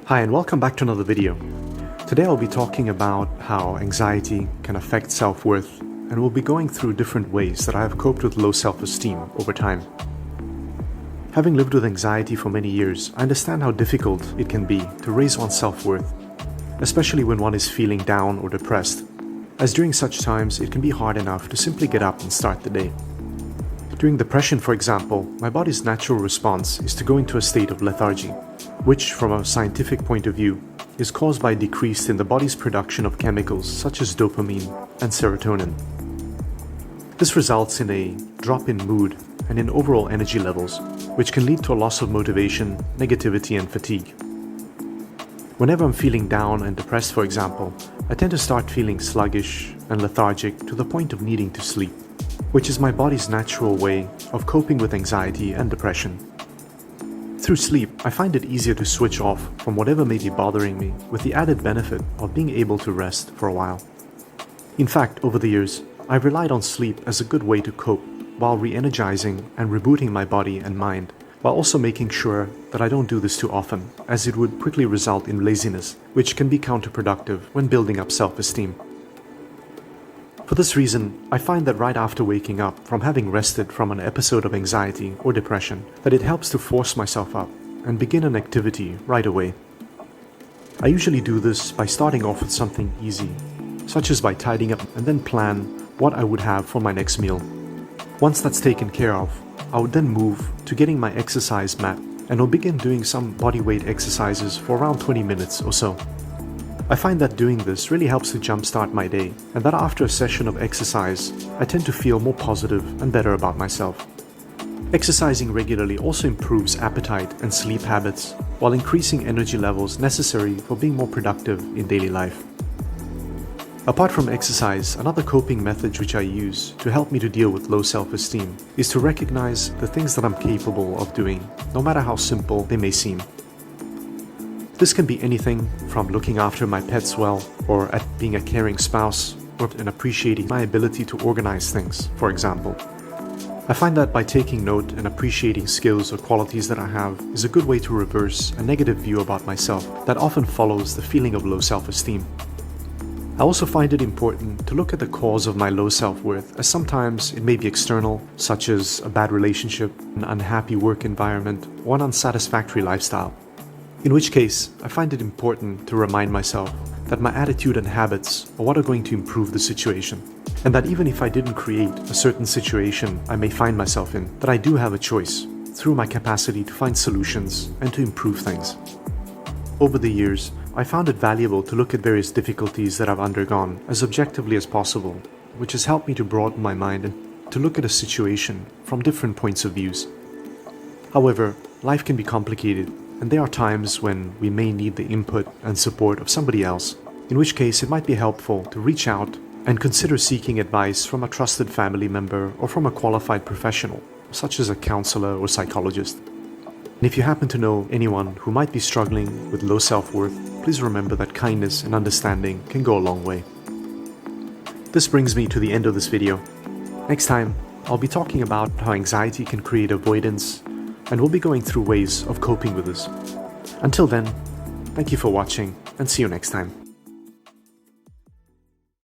Hi and welcome back to another video. Today I'll be talking about how anxiety can affect self-worth, and we'll be going through different ways that I have coped with low self-esteem over time. Having lived with anxiety for many years, I understand how difficult it can be to raise one's self-worth, especially when one is feeling down or depressed, as during such times it can be hard enough to simply get up and start the day. During depression, for example, my body's natural response is to go into a state of lethargy, which, from a scientific point of view, is caused by a decrease in the body's production of chemicals such as dopamine and serotonin. This results in a drop in mood and in overall energy levels, which can lead to a loss of motivation, negativity, and fatigue. Whenever I'm feeling down and depressed, for example, I tend to start feeling sluggish and lethargic to the point of needing to sleep, which is my body's natural way of coping with anxiety and depression. Through sleep, I find it easier to switch off from whatever may be bothering me, with the added benefit of being able to rest for a while. In fact, over the years, I've relied on sleep as a good way to cope while re-energizing and rebooting my body and mind, while also making sure that I don't do this too often, as it would quickly result in laziness, which can be counterproductive when building up self-esteem. For this reason, I find that right after waking up from having rested from an episode of anxiety or depression, that it helps to force myself up and begin an activity right away. I usually do this by starting off with something easy, such as by tidying up and then plan what I would have for my next meal. Once that's taken care of, I would then move to getting my exercise mat and will begin doing some body weight exercises for around 20 minutes or so. I find that doing this really helps to jumpstart my day, and that after a session of exercise, I tend to feel more positive and better about myself. Exercising regularly also improves appetite and sleep habits, while increasing energy levels necessary for being more productive in daily life. Apart from exercise, another coping method which I use to help me to deal with low self-esteem is to recognize the things that I'm capable of doing, no matter how simple they may seem. This can be anything from looking after my pets well, or at being a caring spouse, or in appreciating my ability to organize things, for example. I find that by taking note and appreciating skills or qualities that I have is a good way to reverse a negative view about myself that often follows the feeling of low self-esteem. I also find it important to look at the cause of my low self-worth, as sometimes it may be external, such as a bad relationship, an unhappy work environment, or an unsatisfactory lifestyle. In which case, I find it important to remind myself that my attitude and habits are what are going to improve the situation, and that even if I didn't create a certain situation I may find myself in, that I do have a choice through my capacity to find solutions and to improve things. Over the years, I found it valuable to look at various difficulties that I've undergone as objectively as possible, which has helped me to broaden my mind and to look at a situation from different points of views. However, life can be complicated, and there are times when we may need the input and support of somebody else, in which case it might be helpful to reach out and consider seeking advice from a trusted family member or from a qualified professional, such as a counselor or psychologist. And if you happen to know anyone who might be struggling with low self-worth, please remember that kindness and understanding can go a long way. This brings me to the end of this video. Next time, I'll be talking about how anxiety can create avoidance, and we'll be going through ways of coping with this. Until then, thank you for watching, and see you next time.